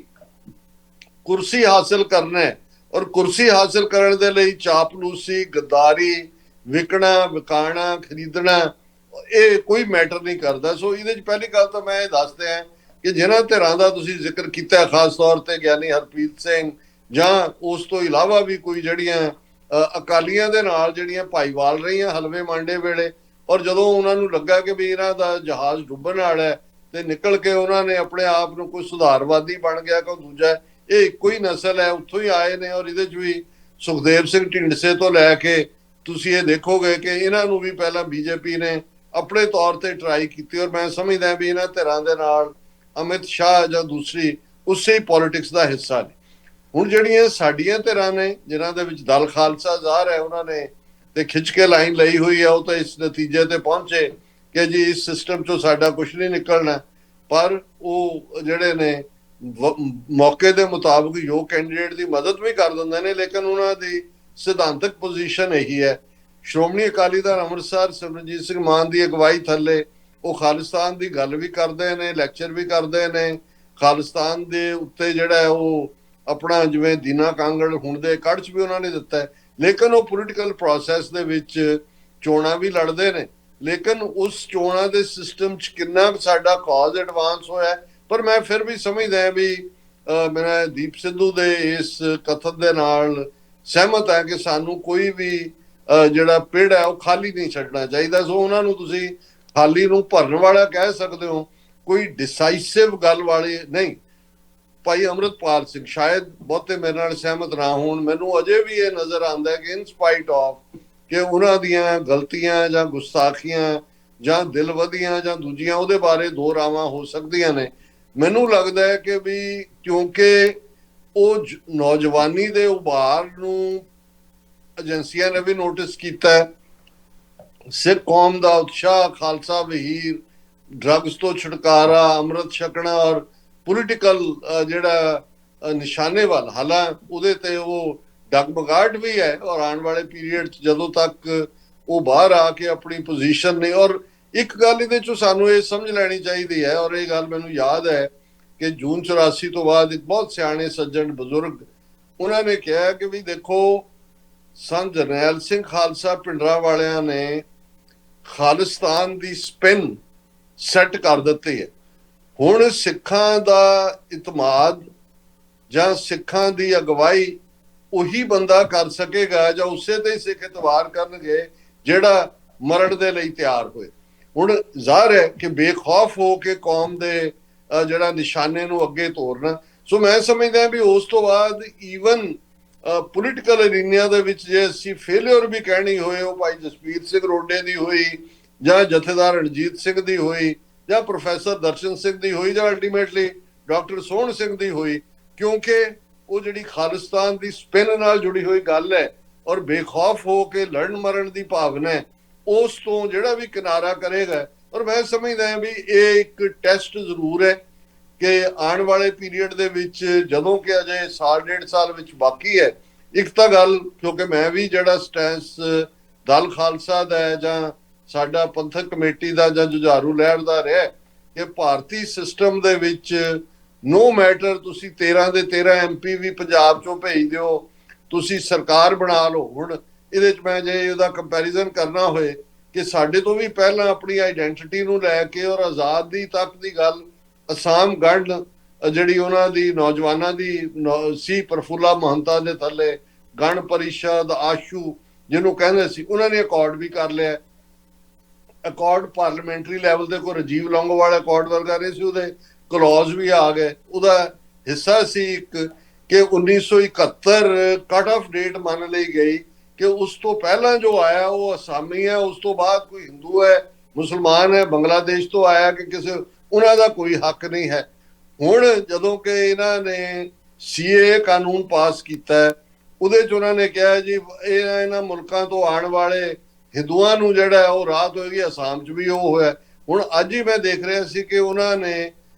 [SPEAKER 1] ਕੁਰਸੀ ਹਾਸਲ ਕਰਨਾ ਹੈ, ਔਰ ਕੁਰਸੀ ਹਾਸਲ ਕਰਨ ਦੇ ਲਈ ਚਾਪਲੂਸੀ, ਗੱਦਾਰੀ, ਵਿਕਣਾ, ਵਿਕਾਣਾ, ਖਰੀਦਣਾ, ਇਹ ਕੋਈ ਮੈਟਰ ਨਹੀਂ ਕਰਦਾ। ਸੋ ਇਹਦੇ 'ਚ ਪਹਿਲੀ ਗੱਲ ਤਾਂ ਮੈਂ ਇਹ ਦੱਸਦੇ ਹਾਂ ਕਿ ਜਿਹਨਾਂ ਧਿਰਾਂ ਦਾ ਤੁਸੀਂ ਜ਼ਿਕਰ ਕੀਤਾ, ਖਾਸ ਤੌਰ ਤੇ ਗਿਆਨੀ ਹਰਪ੍ਰੀਤ ਸਿੰਘ, ਜਾਂ ਉਸ ਤੋਂ ਇਲਾਵਾ ਵੀ ਕੋਈ ਜਿਹੜੀਆਂ ਅਕਾਲੀਆਂ ਦੇ ਨਾਲ ਜਿਹੜੀਆਂ ਭਾਈਵਾਲ ਰਹੀਆਂ ਹਲਵੇ ਮਾਂਡੇ ਵੇਲੇ, ਔਰ ਜਦੋਂ ਉਹਨਾਂ ਨੂੰ ਲੱਗਾ ਕਿ ਵੀ ਇਹਨਾਂ ਦਾ ਜਹਾਜ਼ ਡੁੱਬਣ ਵਾਲਾ ਹੈ ਤੇ ਨਿਕਲ ਕੇ ਉਹਨਾਂ ਨੇ ਆਪਣੇ ਆਪ ਨੂੰ ਕੋਈ ਸੁਧਾਰਵਾਦੀ ਬਣ ਗਿਆ, ਕੋਈ ਦੂਜਾ, ਇਹ ਇੱਕੋ ਹੀ ਨਸਲ ਹੈ, ਉੱਥੋਂ ਹੀ ਆਏ ਨੇ। ਔਰ ਇਹਦੇ 'ਚ ਵੀ ਸੁਖਦੇਵ ਸਿੰਘ ਢੀਂਡਸੇ ਤੋਂ ਲੈ ਕੇ ਤੁਸੀਂ ਇਹ ਦੇਖੋਗੇ ਕਿ ਇਹਨਾਂ ਨੂੰ ਵੀ ਪਹਿਲਾਂ ਬੀਜੇਪੀ ਨੇ ਆਪਣੇ ਤੌਰ ਤੇ ਟਰਾਈ ਕੀਤੀ। ਔਰ ਮੈਂ ਸਮਝਦਾ ਵੀ ਇਹਨਾਂ ਧਿਰਾਂ ਦੇ ਨਾਲ ਅਮਿਤ ਸ਼ਾਹ ਜਾਂ ਦੂਸਰੀ ਉਸੇ ਹੀ ਪੋਲਿਟਿਕਸ ਦਾ ਹਿੱਸਾ ਨੇ। ਹੁਣ ਜਿਹੜੀਆਂ ਸਾਡੀਆਂ ਧਿਰਾਂ ਨੇ ਜਿਨ੍ਹਾਂ ਦੇ ਵਿੱਚ ਦਲ ਖਾਲਸਾ ਜ਼ਾਹਰ ਹੈ, ਉਹਨਾਂ ਨੇ ਤੇ ਖਿੱਚ ਕੇ ਲਾਈਨ ਲਈ ਹੋਈ ਆ, ਉਹ ਤਾਂ ਇਸ ਨਤੀਜੇ ਤੇ ਪਹੁੰਚੇ ਕਿ ਜੀ ਇਸ ਸਿਸਟਮ ਚੋਂ ਸਾਡਾ ਕੁਝ ਨਹੀਂ ਨਿਕਲਣਾ। ਪਰ ਉਹ ਜਿਹੜੇ ਨੇ ਮੌਕੇ ਦੇ ਮੁਤਾਬਕ ਯੋਗ ਕੈਂਡੀਡੇਟ ਦੀ ਮਦਦ ਵੀ ਕਰ ਦਿੰਦੇ ਨੇ, ਲੇਕਿਨ ਉਹਨਾਂ ਦੀ ਸਿਧਾਂਤਕ ਪੋਜੀਸ਼ਨ ਇਹੀ ਹੈ। ਸ਼੍ਰੋਮਣੀ ਅਕਾਲੀ ਦਲ ਅੰਮ੍ਰਿਤਸਰ ਸਿਮਰਨਜੀਤ ਸਿੰਘ ਮਾਨ ਦੀ ਅਗਵਾਈ ਥੱਲੇ ਉਹ ਖਾਲਿਸਤਾਨ ਦੀ ਗੱਲ ਵੀ ਕਰਦੇ ਨੇ, ਲੈਕਚਰ ਵੀ ਕਰਦੇ ਨੇ, ਖਾਲਿਸਤਾਨ ਦੇ ਉੱਤੇ ਜਿਹੜਾ ਹੈ ਉਹ ਆਪਣਾ ਜਿਵੇਂ ਦੀਨਾ ਕਾਂਗੜ ਹੁਣ ਦੇ ਕੱਢ 'ਚ ਵੀ ਉਹਨਾਂ ਨੇ ਦਿੱਤਾ ਹੈ। ਲੇਕਿਨ ਉਹ ਪੋਲੀਟੀਕਲ ਪ੍ਰੋਸੈਸ ਦੇ ਵਿੱਚ ਚੋਣਾਂ ਵੀ ਲੜਦੇ ਨੇ, ਲੇਕਿਨ ਉਸ ਚੋਣਾਂ ਦੇ ਸਿਸਟਮ 'ਚ ਕਿੰਨਾ ਸਾਡਾ ਕਾਜ਼ ਐਡਵਾਂਸ ਹੋਇਆ। ਪਰ ਮੈਂ ਫਿਰ ਵੀ ਸਮਝਦਾ ਵੀ ਮੈਂ ਦੀਪ ਸਿੱਧੂ ਦੇ ਇਸ ਕਥਨ ਦੇ ਨਾਲ ਸਹਿਮਤ ਹਾਂ ਕਿ ਸਾਨੂੰ ਕੋਈ ਵੀ ਜਿਹੜਾ ਪਿੜ ਹੈ ਉਹ ਖਾਲੀ ਨਹੀਂ ਛੱਡਣਾ ਚਾਹੀਦਾ। ਸੋ ਉਹਨਾਂ ਨੂੰ ਤੁਸੀਂ ਖਾਲੀ ਨੂੰ ਭਰਨ ਵਾਲਾ ਕਹਿ ਸਕਦੇ ਹੋ, ਕੋਈ ਡਿਸਾਈਸਿਵ ਗੱਲ ਵਾਲੀ ਨਹੀਂ। ਭਾਈ ਅੰਮ੍ਰਿਤਪਾਲ ਸਿੰਘ ਸ਼ਾਇਦ ਬਹੁਤੇ ਮੇਰੇ ਨਾਲ ਸਹਿਮਤ ਨਾ ਹੋਣ, ਮੈਨੂੰ ਅਜੇ ਵੀ ਇਹ ਨਜ਼ਰ ਆਉਂਦਾ ਹੈ ਕਿ ਇਨ ਸਪਾਈਟ ਆਫ ਕਿ ਉਹਨਾਂ ਦੀਆਂ ਗਲਤੀਆਂ ਜਾਂ ਗੁਸਤਾਖੀਆਂ ਜਾਂ ਦਿਲਵਦੀਆਂ ਜਾਂ ਦੂਜੀਆਂ ਉਹਦੇ ਬਾਰੇ ਦੋ ਰਾਵਾਂ ਹੋ ਸਕਦੀਆਂ ਨੇ। ਮੈਨੂੰ ਲੱਗਦਾ ਹੈ ਕਿ ਵੀ ਕਿਉਂਕਿ ਉਹ ਨੌਜਵਾਨੀ ਦੇ ਉਭਾਰ ਨੂੰ ਏਜੰਸੀਆਂ ਨੇ ਵੀ ਨੋਟਿਸ ਕੀਤਾ, ਸਿੱਖ ਕੌਮ ਦਾ ਉਤਸ਼ਾਹ, ਖਾਲਸਾ ਵਹੀਰ, ਡਰੱਗਸ ਤੋਂ ਛੁਟਕਾਰਾ, ਅੰਮ੍ਰਿਤ ਛਕਣਾ ਔਰ ਪੋਲੀਟੀਕਲ ਜਿਹੜਾ ਨਿਸ਼ਾਨੇ ਵੱਲ, ਹਾਲਾਂਕਿ ਉਹਦੇ ਤੇ ਉਹ ਡਗਮਗਾਹਟ ਵੀ ਹੈ। ਔਰ ਆਉਣ ਵਾਲੇ ਪੀਰੀਅਡ 'ਚ ਜਦੋਂ ਤੱਕ ਉਹ ਬਾਹਰ ਆ ਕੇ ਆਪਣੀ ਪੋਜੀਸ਼ਨ ਨੇ, ਔਰ ਇੱਕ ਗੱਲ ਇਹਦੇ 'ਚੋਂ ਸਾਨੂੰ ਇਹ ਸਮਝ ਲੈਣੀ ਚਾਹੀਦੀ ਹੈ, ਔਰ ਇਹ ਗੱਲ ਮੈਨੂੰ ਯਾਦ ਹੈ ਕਿ ਜੂਨ 84 ਤੋਂ ਬਾਅਦ ਇੱਕ ਬਹੁਤ ਸਿਆਣੇ ਸੱਜਣ ਬਜ਼ੁਰਗ ਉਹਨਾਂ ਨੇ ਕਿਹਾ ਕਿ ਵੀ ਦੇਖੋ, ਸੰਤ ਜਰਨੈਲ ਸਿੰਘ ਖਾਲਸਾ ਪਿੰਡਰਾਂ ਵਾਲਿਆਂ ਨੇ ਖਾਲਿਸਤਾਨ ਦੀ ਸਪਿਨ ਸੈੱਟ ਕਰ ਦਿੱਤੀ ਹੈ। ਹੁਣ ਸਿੱਖਾਂ ਦਾ ਇਤਮਾਦ ਜਾਂ ਸਿੱਖਾਂ ਦੀ ਅਗਵਾਈ ਉਹੀ ਬੰਦਾ ਕਰ ਸਕੇਗਾ ਜਾਂ ਉਸੇ ਤੇ ਹੀ ਸਿੱਖ ਇਤਬਾਰ ਕਰਨਗੇ ਜਿਹੜਾ ਮਰਨ ਦੇ ਲਈ ਤਿਆਰ ਹੋਏ। ਹੁਣ ਜ਼ਾਹਰ ਹੈ ਕਿ ਬੇਖੌਫ ਹੋ ਕੇ ਕੌਮ ਦੇ ਜਿਹੜਾ ਨਿਸ਼ਾਨੇ ਨੂੰ ਅੱਗੇ ਤੋਰਨਾ। ਸੋ ਮੈਂ ਸਮਝਦਾ ਵੀ ਉਸ ਤੋਂ ਬਾਅਦ ਈਵਨ ਪੋਲੀਟੀਕਲ ਅਰੀਨਾ ਦੇ ਵਿੱਚ ਜੇ ਅਸੀਂ ਫੇਲਿਅਰ ਵੀ ਕਹਿਣੀ ਹੋਏ, ਉਹ ਭਾਈ ਜਸਵੀਰ ਸਿੰਘ ਰੋਡੇ ਦੀ ਹੋਈ ਜਾਂ ਜਥੇਦਾਰ ਰਣਜੀਤ ਸਿੰਘ ਦੀ ਹੋਈ ਜਾਂ ਪ੍ਰੋਫੈਸਰ ਦਰਸ਼ਨ ਸਿੰਘ ਦੀ ਹੋਈ ਜਾਂ ਅਲਟੀਮੇਟਲੀ ਡਾਕਟਰ ਸੋਹਣ ਸਿੰਘ ਦੀ ਹੋਈ, ਕਿਉਂਕਿ ਉਹ ਜਿਹੜੀ ਖਾਲਿਸਤਾਨ ਦੀ ਸਪਿਨ ਨਾਲ ਜੁੜੀ ਹੋਈ ਗੱਲ ਹੈ ਔਰ ਬੇਖੌਫ ਹੋ ਕੇ ਲੜਨ ਮਰਨ ਦੀ ਭਾਵਨਾ ਹੈ, ਉਸ ਤੋਂ ਜਿਹੜਾ ਵੀ ਕਿਨਾਰਾ ਕਰੇਗਾ। ਔਰ ਮੈਂ ਸਮਝਦਾ ਹਾਂ ਵੀ ਇਹ ਇੱਕ ਟੈਸਟ ਜ਼ਰੂਰ ਹੈ ਕਿ ਆਉਣ ਵਾਲੇ ਪੀਰੀਅਡ ਦੇ ਵਿੱਚ, ਜਦੋਂ ਕਿ ਅਜੇ ਸਾਲ ਡੇਢ ਸਾਲ ਵਿੱਚ ਬਾਕੀ ਹੈ, ਇੱਕ ਤਾਂ ਗੱਲ, ਕਿਉਂਕਿ ਮੈਂ ਵੀ ਜਿਹੜਾ ਸਟੈਂਸ ਦਲ ਖਾਲਸਾ ਦਾ ਹੈ ਜਾਂ ਸਾਡਾ ਪੰਥਕ ਕਮੇਟੀ ਦਾ ਜਾਂ ਜੁਝਾਰੂ ਲਹਿਰ ਦਾ ਰਿਹਾ ਕਿ ਭਾਰਤੀ ਸਿਸਟਮ ਦੇ ਵਿੱਚ ਨੋ ਮੈਟਰ ਤੁਸੀਂ 13 ਦੇ 13 MP ਵੀ ਪੰਜਾਬ ਚੋਂ ਭੇਜ ਦਿਓ, ਤੁਸੀਂ ਸਰਕਾਰ ਬਣਾ ਲਓ। ਹੁਣ ਇਹਦੇ 'ਚ ਮੈਂ ਜੇ ਉਹਦਾ ਕੰਪੈਰੀਜ਼ਨ ਕਰਨਾ ਹੋਏ ਕਿ ਸਾਡੇ ਤੋਂ ਵੀ ਪਹਿਲਾਂ ਆਪਣੀ ਆਈਡੈਂਟੀਟੀ ਨੂੰ ਲੈ ਕੇ ਔਰ ਆਜ਼ਾਦੀ ਤੱਕ ਦੀ ਗੱਲ, ਅਸਾਮ ਗੰਢ ਜਿਹੜੀ ਉਹਨਾਂ ਦੀ ਨੌਜਵਾਨਾਂ ਦੀ ਸੀ, ਪ੍ਰਫੁੱਲਾ ਮਹੰਤਾ ਦੇ ਥੱਲੇ ਗਣ ਪਰਿਸ਼ਦ ਆਸ਼ੂ ਜਿਹਨੂੰ ਕਹਿੰਦੇ ਸੀ, ਉਹਨਾਂ ਨੇ ਅਕੋਰਡ ਵੀ ਕਰ ਲਿਆ। ਅਕੋਰਡ ਪਾਰਲੀਮੈਂਟਰੀ ਲੈਵਲ ਤੇ ਕੋਈ ਰਾਜੀਵ ਲੌਂਗੋਵਾਲ ਅਕੋਰਡ ਵਰਗਾ ਨਹੀਂ ਸੀ, ਉਹਦੇ ਕਲੌਜ਼ ਵੀ ਆ ਗਏ। ਉਹਦਾ ਹਿੱਸਾ ਸੀ ਇੱਕ ਕਿ 1971 ਕੱਟ ਆਫ ਡੇਟ ਮੰਨ ਲਈ ਗਈ ਕਿ ਉਸ ਤੋਂ ਪਹਿਲਾਂ ਜੋ ਆਇਆ ਉਹ ਅਸਾਮੀ ਹੈ, ਉਸ ਤੋਂ ਬਾਅਦ ਕੋਈ ਹਿੰਦੂ ਹੈ, ਮੁਸਲਮਾਨ ਹੈ, ਬੰਗਲਾਦੇਸ਼ ਤੋਂ ਆਇਆ ਕਿ ਕਿਸੇ, ਉਹਨਾਂ ਦਾ ਕੋਈ ਹੱਕ ਨਹੀਂ ਹੈ। ਹੁਣ ਜਦੋਂ ਕਿ ਇਹਨਾਂ ਨੇ CAA ਕਾਨੂੰਨ ਪਾਸ ਕੀਤਾ, ਉਹਦੇ 'ਚ ਉਹਨਾਂ ਨੇ ਕਿਹਾ ਜੀ ਇਹਨਾਂ ਮੁਲਕਾਂ ਤੋਂ ਆਉਣ ਵਾਲੇ ਹਿੰਦੂਆਂ ਨੂੰ ਜਿਹੜਾ ਉਹ ਰਾਹਤ ਹੋਏਗੀ। ਅਸਾਮ 'ਚ ਵੀ ਉਹ ਹੋਇਆ। ਹੁਣ ਅੱਜ ਹੀ ਮੈਂ ਦੇਖ ਰਿਹਾ ਸੀ ਕਿ ਉਹਨਾਂ ਨੇ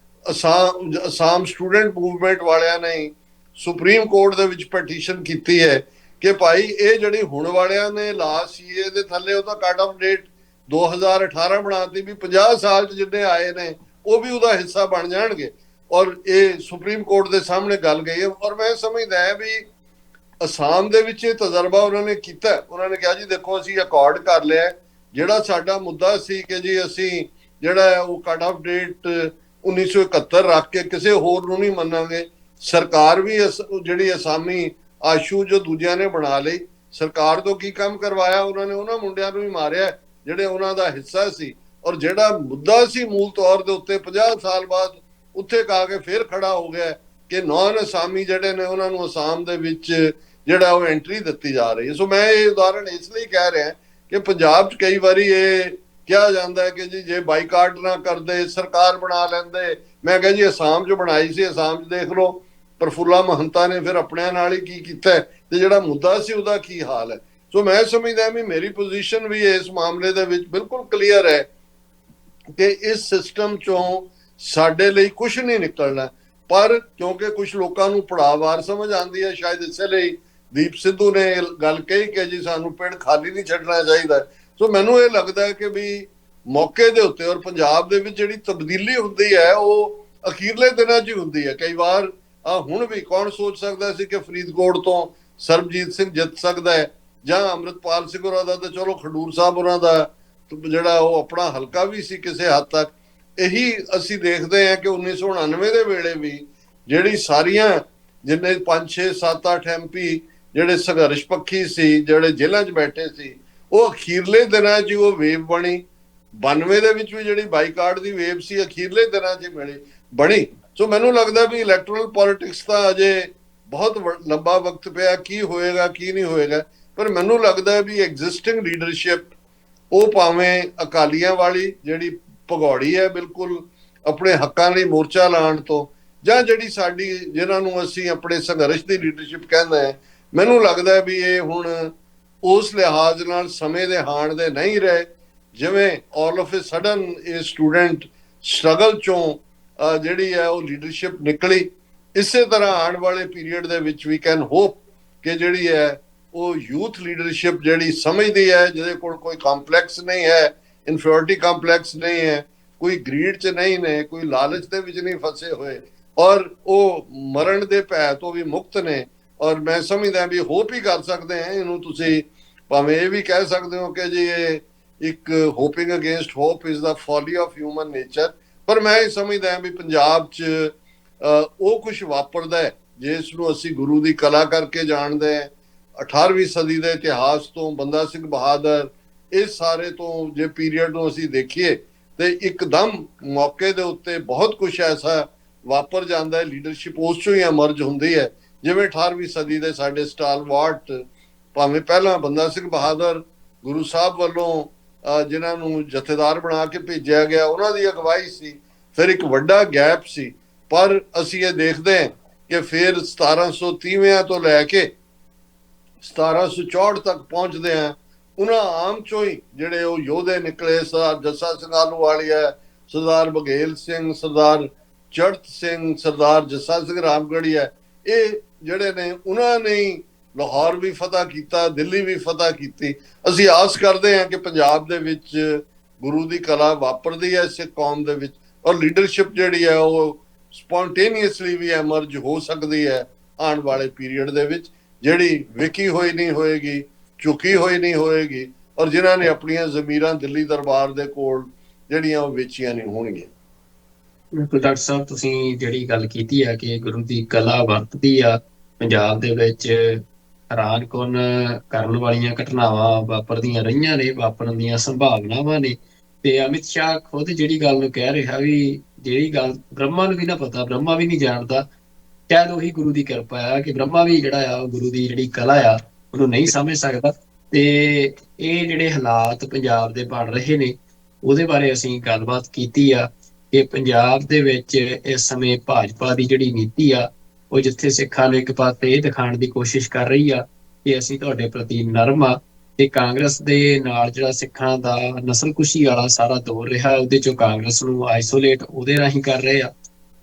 [SPEAKER 1] ਅਸਾਮ ਸਟੂਡੈਂਟ ਮੂਵਮੈਂਟ ਵਾਲਿਆਂ ਨੇ ਸੁਪਰੀਮ ਕੋਰਟ ਦੇ ਵਿੱਚ ਪਟੀਸ਼ਨ ਕੀਤੀ ਹੈ ਕਿ ਭਾਈ ਇਹ ਜਿਹੜੀ ਹੁਣ ਵਾਲਿਆਂ ਨੇ ਲਾ CAA ਦੇ ਥੱਲੇ, ਉਹਦਾ ਕੱਟ ਆਫ ਡੇਟ 2018 ਬਣਾਤੀ ਵੀ 50 ਸਾਲ 'ਚ ਜਿੰਨੇ ਆਏ ਨੇ ਉਹ ਵੀ ਉਹਦਾ ਹਿੱਸਾ ਬਣ ਜਾਣਗੇ। ਔਰ ਇਹ ਸੁਪਰੀਮ ਕੋਰਟ ਦੇ ਸਾਹਮਣੇ ਗੱਲ ਗਈ ਹੈ। ਔਰ ਮੈਂ ਸਮਝਦਾ ਹਾਂ ਵੀ ਅਸਾਮ ਦੇ ਵਿੱਚ ਇਹ ਤਜਰਬਾ ਉਹਨਾਂ ਨੇ ਕੀਤਾ। ਉਹਨਾਂ ਨੇ ਕਿਹਾ ਜੀ ਦੇਖੋ ਅਸੀਂ ਅਕੋਰਡ ਕਰ ਲਿਆ, ਜਿਹੜਾ ਸਾਡਾ ਮੁੱਦਾ ਸੀ ਕਿ ਜੀ ਅਸੀਂ ਜਿਹੜਾ ਉਹ ਕੱਟ ਆਫ ਡੇਟ 1971 ਰੱਖ ਕੇ ਕਿਸੇ ਹੋਰ ਨੂੰ ਨਹੀਂ ਮੰਨਾਂਗੇ। ਸਰਕਾਰ ਵੀ ਜਿਹੜੀ ਅਸਾਮੀ ਆਸ਼ੂ ਜੋ ਦੂਜਿਆਂ ਨੇ ਬਣਾ ਲਈ, ਸਰਕਾਰ ਤੋਂ ਕੀ ਕੰਮ ਕਰਵਾਇਆ ਉਹਨਾਂ ਨੇ? ਉਹਨਾਂ ਮੁੰਡਿਆਂ ਨੂੰ ਵੀ ਮਾਰਿਆ ਜਿਹੜੇ ਉਹਨਾਂ ਦਾ ਹਿੱਸਾ ਸੀ। ਔਰ ਜਿਹੜਾ ਮੁੱਦਾ ਸੀ ਮੂਲ ਤੌਰ ਦੇ ਉੱਤੇ 50 ਸਾਲ ਬਾਅਦ ਉੱਥੇ ਕਾ ਕੇ ਫੇਰ ਖੜਾ ਹੋ ਗਿਆ ਕਿ ਨੌਨ ਅਸਾਮੀ ਜਿਹੜੇ ਨੇ ਉਹਨਾਂ ਨੂੰ ਅਸਾਮ ਦੇ ਵਿੱਚ ਜਿਹੜਾ ਉਹ ਐਂਟਰੀ ਦਿੱਤੀ ਜਾ ਰਹੀ ਹੈ। ਸੋ ਮੈਂ ਇਹ ਉਦਾਹਰਣ ਇਸ ਲਈ ਕਹਿ ਰਿਹਾ ਕਿ ਪੰਜਾਬ 'ਚ ਕਈ ਵਾਰੀ ਇਹ ਕਿਹਾ ਜਾਂਦਾ ਹੈ ਕਿ ਜੀ ਜੇ ਬਾਈਕਾਟ ਨਾ ਕਰਦੇ ਸਰਕਾਰ ਬਣਾ ਲੈਂਦੇ। ਮੈਂ ਕਿਹਾ ਜੀ ਅਸਾਮ 'ਚ ਬਣਾਈ ਸੀ, ਅਸਾਮ 'ਚ ਦੇਖ ਲਓ ਪ੍ਰਫੁੱਲਾ ਮਹੰਤਾ ਨੇ ਫਿਰ ਆਪਣਿਆਂ ਨਾਲ ਹੀ ਕੀ ਕੀਤਾ ਤੇ ਜਿਹੜਾ ਮੁੱਦਾ ਸੀ ਉਹਦਾ ਕੀ ਹਾਲ ਹੈ। ਸੋ ਮੈਂ ਸਮਝਦਾ ਵੀ ਮੇਰੀ ਪੋਜੀਸ਼ਨ ਵੀ ਇਸ ਮਾਮਲੇ ਦੇ ਵਿੱਚ ਬਿਲਕੁਲ ਕਲੀਅਰ ਹੈ ਕਿ ਇਸ ਸਿਸਟਮ 'ਚੋਂ ਸਾਡੇ ਲਈ ਕੁਝ ਨਹੀਂ ਨਿਕਲਣਾ। ਪਰ ਕਿਉਂਕਿ ਕੁਝ ਲੋਕਾਂ ਨੂੰ ਪੜਾਵਾਰ ਸਮਝ ਆਉਂਦੀ ਹੈ, ਸ਼ਾਇਦ ਇਸੇ ਲਈ ਦੀਪ ਸਿੱਧੂ ਨੇ ਗੱਲ ਕਹੀ ਕਿ ਜੀ ਸਾਨੂੰ ਪਿੰਡ ਖਾਲੀ ਨਹੀਂ ਛੱਡਣਾ ਚਾਹੀਦਾ। ਸੋ ਮੈਨੂੰ ਇਹ ਲੱਗਦਾ ਹੈ ਕਿ ਵੀ ਮੌਕੇ ਦੇ ਉੱਤੇ ਔਰ ਪੰਜਾਬ ਦੇ ਵਿੱਚ ਜਿਹੜੀ ਤਬਦੀਲੀ ਹੁੰਦੀ ਹੈ ਉਹ ਅਖੀਰਲੇ ਦਿਨਾਂ 'ਚ ਹੀ ਹੁੰਦੀ ਹੈ। ਕਈ ਵਾਰ ਹੁਣ ਵੀ ਕੌਣ ਸੋਚ ਸਕਦਾ ਸੀ ਕਿ ਫਰੀਦਕੋਟ ਤੋਂ ਸਰਬਜੀਤ ਸਿੰਘ ਜਿੱਤ ਸਕਦਾ ਹੈ ਜਾਂ ਅੰਮ੍ਰਿਤਪਾਲ ਸਿੰਘ ਹੋਰਾਂ ਦਾ, ਤਾਂ ਚਲੋ ਖਡੂਰ ਸਾਹਿਬ ਹੋਰਾਂ ਦਾ ਜਿਹੜਾ ਉਹ ਆਪਣਾ ਹਲਕਾ ਵੀ ਸੀ ਕਿਸੇ ਹੱਦ ਤੱਕ। ਇਹੀ ਅਸੀਂ ਦੇਖਦੇ ਹਾਂ ਕਿ 1999 ਦੇ ਵੇਲੇ ਵੀ ਜਿਹੜੀ ਸਾਰੀਆਂ ਜਿੰਨੇ 5 6 7 8 MP ਜਿਹੜੇ ਸੰਘਰਸ਼ ਪੱਖੀ ਸੀ, ਜਿਹੜੇ ਜੇਲ੍ਹਾਂ 'ਚ ਬੈਠੇ ਸੀ, ਉਹ ਅਖੀਰਲੇ ਦਿਨਾਂ 'ਚ ਉਹ ਵੇਵ ਬਣੀ। 92 ਦੇ ਵਿੱਚ ਵੀ ਜਿਹੜੀ ਬਾਈਕਾਟ ਦੀ ਵੇਵ ਸੀ ਅਖੀਰਲੇ ਦਿਨਾਂ 'ਚ ਬਣੀ। ਸੋ ਮੈਨੂੰ ਲੱਗਦਾ ਵੀ ਇਲੈਕਟੋਰਲ ਪੋਲਿਟਿਕਸ ਤਾਂ ਅਜੇ ਬਹੁਤ ਲੰਬਾ ਵਕਤ ਪਿਆ, ਕੀ ਹੋਏਗਾ ਕੀ ਨਹੀਂ ਹੋਏਗਾ। ਪਰ ਮੈਨੂੰ ਲੱਗਦਾ ਵੀ ਐਗਜ਼ਿਸਟਿੰਗ ਲੀਡਰਸ਼ਿਪ ਉਹ ਭਾਵੇਂ ਅਕਾਲੀਆਂ ਵਾਲੀ ਜਿਹੜੀ ਭਗੌੜੀ ਹੈ ਬਿਲਕੁਲ ਆਪਣੇ ਹੱਕਾਂ ਲਈ ਮੋਰਚਾ ਲਾਉਣ ਤੋਂ, ਜਾਂ ਜਿਹੜੀ ਸਾਡੀ ਜਿਹਨਾਂ ਨੂੰ ਅਸੀਂ ਆਪਣੇ ਸੰਘਰਸ਼ ਦੀ ਲੀਡਰਸ਼ਿਪ ਕਹਿੰਦੇ ਹਾਂ, ਮੈਨੂੰ ਲੱਗਦਾ ਵੀ ਇਹ ਹੁਣ ਉਸ ਲਿਹਾਜ਼ ਨਾਲ ਸਮੇਂ ਦੇ ਹਾਣ ਦੇ ਨਹੀਂ ਰਹੇ ਜਿਵੇਂ ਆਲ ਆਫ ਅ ਸਡਨ ਇਹ ਸਟੂਡੈਂਟ ਸਟਰਗਲ ਚੋਂ ਜਿਹੜੀ ਹੈ ਉਹ ਲੀਡਰਸ਼ਿਪ ਨਿਕਲੀ, ਇਸੇ ਤਰ੍ਹਾਂ ਆਉਣ ਵਾਲੇ ਪੀਰੀਅਡ ਦੇ ਵਿੱਚ ਵੀ ਕੈਨ ਹੋਪ ਕਿ ਜਿਹੜੀ ਹੈ ਉਹ ਯੂਥ ਲੀਡਰਸ਼ਿਪ ਜਿਹੜੀ ਸਮਝਦੀ ਹੈ, ਜਿਹਦੇ ਕੋਲ ਕੋਈ ਕੰਪਲੈਕਸ ਨਹੀਂ ਹੈ, ਇਨਫੀਰੀਅਰਿਟੀ ਕੰਪਲੈਕਸ ਨਹੀਂ ਹੈ, ਕੋਈ ਗਰੀਡ 'ਚ ਨਹੀਂ ਨੇ, ਕੋਈ ਲਾਲਚ ਦੇ ਵਿੱਚ ਨਹੀਂ ਫਸੇ ਹੋਏ, ਔਰ ਉਹ ਮਰਨ ਦੇ ਭੈ ਤੋਂ ਵੀ ਮੁਕਤ ਨੇ। ਔਰ ਮੈਂ ਸਮਝਦਾ ਵੀ ਹੋਪ ਹੀ ਕਰ ਸਕਦੇ ਹਾਂ ਇਹਨੂੰ। ਤੁਸੀਂ ਭਾਵੇਂ ਇਹ ਵੀ ਕਹਿ ਸਕਦੇ ਹੋ ਕਿ ਜੀ ਇਹ ਇੱਕ hoping against hope is the folly of human nature, ਪਰ ਮੈਂ ਇਹ ਸਮਝਦਾ ਵੀ ਪੰਜਾਬ 'ਚ ਉਹ ਕੁਝ ਵਾਪਰਦਾ ਹੈ ਜਿਸ ਨੂੰ ਅਸੀਂ ਗੁਰੂ ਦੀ ਕਲਾ ਕਰਕੇ ਜਾਣਦੇ ਹਾਂ। 18ਵੀਂ ਸਦੀ ਦੇ ਇਤਿਹਾਸ ਤੋਂ, ਬੰਦਾ ਸਿੰਘ ਬਹਾਦਰ, ਇਸ ਸਾਰੇ ਤੋਂ ਜੇ ਪੀਰੀਅਡ ਨੂੰ ਅਸੀਂ ਦੇਖੀਏ ਤੇ ਇੱਕਦਮ ਮੌਕੇ ਦੇ ਉੱਤੇ ਬਹੁਤ ਕੁਝ ਐਸਾ ਵਾਪਰ ਜਾਂਦਾ ਹੈ, ਲੀਡਰਸ਼ਿਪ ਉਸ ਚੋਂ ਹੀ ਐਮਰਜ ਹੁੰਦੀ ਹੈ। ਜਿਵੇਂ 18ਵੀਂ ਸਦੀ ਦੇ ਸਾਡੇ ਸਟਾਲਵਾਰਟ, ਭਾਵੇਂ ਪਹਿਲਾਂ ਬੰਦਾ ਸਿੰਘ ਬਹਾਦਰ ਗੁਰੂ ਸਾਹਿਬ ਵੱਲੋਂ ਜਿਨ੍ਹਾਂ ਨੂੰ ਜਥੇਦਾਰ ਬਣਾ ਕੇ ਭੇਜਿਆ ਗਿਆ, ਉਹਨਾਂ ਦੀ ਅਗਵਾਈ ਸੀ, ਫਿਰ ਇੱਕ ਵੱਡਾ ਗੈਪ ਸੀ। ਪਰ ਅਸੀਂ ਇਹ ਦੇਖਦੇ ਹਾਂ ਕਿ ਫਿਰ 1730 ਤੋਂ ਲੈ ਕੇ 1764 ਤੱਕ ਪਹੁੰਚਦੇ ਆ, ਉਹਨਾਂ ਆਮ ਚੋਂ ਹੀ ਜਿਹੜੇ ਉਹ ਯੋਧੇ ਨਿਕਲੇ, ਸਰਦਾਰ ਜੱਸਾ ਸਿੰਘ ਆਹਲੂਵਾਲੀਆ, ਸਰਦਾਰ ਬਘੇਲ ਸਿੰਘ, ਸਰਦਾਰ ਚੜ੍ਹਤ ਸਿੰਘ, ਸਰਦਾਰ ਜੱਸਾ ਸਿੰਘ ਰਾਮਗੜੀਆ, ਇਹ ਜਿਹੜੇ ਨੇ ਉਹਨਾਂ ਨੇ ਲਾਹੌਰ ਵੀ ਫਤਿਹ ਕੀਤਾ, ਦਿੱਲੀ ਵੀ ਫਤਿਹ ਕੀਤੀ। ਅਸੀਂ ਆਸ ਕਰਦੇ ਹਾਂ ਕਿ ਪੰਜਾਬ ਦੇ ਵਿੱਚ ਗੁਰੂ ਦੀ ਕਲਾ ਵਾਪਰਦੀ ਹੈ ਸਿੱਖ ਕੌਮ ਦੇ ਵਿੱਚ, ਔਰ ਲੀਡਰਸ਼ਿਪ ਜਿਹੜੀ ਹੈ ਉਹ ਸਪੌਂਟੇਨੀਅਸਲੀ ਵੀ ਐਮਰਜ ਹੋ ਸਕਦੀ ਹੈ ਆਉਣ ਵਾਲੇ ਪੀਰੀਅਡ ਦੇ ਵਿੱਚ, ਜਿਹੜੀ ਵਿਕੀ ਹੋਈ ਨਹੀਂ ਹੋਏਗੀ, ਝੁਕੀ ਹੋਈ ਨਹੀਂ ਹੋਏਗੀ, ਔਰ ਜਿਨ੍ਹਾਂ ਨੇ ਆਪਣੀਆਂ ਜ਼ਮੀਰਾਂ ਦਿੱਲੀ ਦਰਬਾਰ ਦੇ ਕੋਲ ਜਿਹੜੀਆਂ ਉਹ ਵੇਚੀਆਂ ਨਹੀਂ ਹੋਣਗੀਆਂ।
[SPEAKER 2] ਬਿਲਕੁਲ ਡਾਕਟਰ ਸਾਹਿਬ, ਤੁਸੀਂ ਜਿਹੜੀ ਗੱਲ ਕੀਤੀ ਹੈ ਕਿ ਗੁਰੂ ਦੀ ਕਲਾ ਵਰਤਦੀ ਆ ਪੰਜਾਬ ਦੇ ਵਿੱਚ, ਹੈਰਾਨਕੁਨ ਕਰਨ ਵਾਲੀਆਂ ਘਟਨਾਵਾਂ ਵਾਪਰਦੀਆਂ ਰਹੀਆਂ ਨੇ, ਵਾਪਰਨ ਦੀਆਂ ਸੰਭਾਵਨਾਵਾਂ ਨੇ। ਤੇ ਅਮਿਤ ਸ਼ਾਹ ਖੁਦ ਜਿਹੜੀ ਗੱਲ ਨੂੰ ਕਹਿ ਰਿਹਾ ਵੀ ਜਿਹੜੀ ਗੱਲ ਬ੍ਰਹਮਾ ਨੂੰ ਵੀ ਨਾ ਪਤਾ, ਬ੍ਰਹਮਾ ਵੀ ਨਹੀਂ ਜਾਣਦਾ, ਸ਼ਾਇਦ ਉਹੀ ਗੁਰੂ ਦੀ ਕਿਰਪਾ ਆ ਕਿ ਬ੍ਰਹਮਾ ਵੀ ਜਿਹੜਾ ਆ ਗੁਰੂ ਦੀ ਜਿਹੜੀ ਕਲਾ ਆ ਉਹਨੂੰ ਨਹੀਂ ਸਮਝ ਸਕਦਾ। ਤੇ ਇਹ ਜਿਹੜੇ ਹਾਲਾਤ ਪੰਜਾਬ ਦੇ ਬਣ ਰਹੇ ਨੇ ਉਹਦੇ ਬਾਰੇ ਅਸੀਂ ਗੱਲਬਾਤ ਕੀਤੀ ਆ ਕਿ ਪੰਜਾਬ ਦੇ ਵਿੱਚ ਇਸ ਸਮੇਂ ਭਾਜਪਾ ਦੀ ਜਿਹੜੀ ਨੀਤੀ ਆ ਉਹ ਜਿੱਥੇ ਸਿੱਖਾਂ ਨੂੰ ਇੱਕ ਪਾਸੇ ਇਹ ਦਿਖਾਉਣ ਦੀ ਕੋਸ਼ਿਸ਼ ਕਰ ਰਹੀ ਆ ਕਿ ਅਸੀਂ ਤੁਹਾਡੇ ਪ੍ਰਤੀ ਨਰਮ ਆ, ਤੇ ਕਾਂਗਰਸ ਦੇ ਨਾਲ ਜਿਹੜਾ ਸਿੱਖਾਂ ਦਾ ਨਸਲਕੁਸ਼ੀ ਵਾਲਾ ਸਾਰਾ ਦੌਰ ਰਿਹਾ ਉਹਦੇ ਚੋਂ ਕਾਂਗਰਸ ਨੂੰ ਆਈਸੋਲੇਟ ਉਹਦੇ ਰਾਹੀਂ ਕਰ ਰਹੇ ਆ।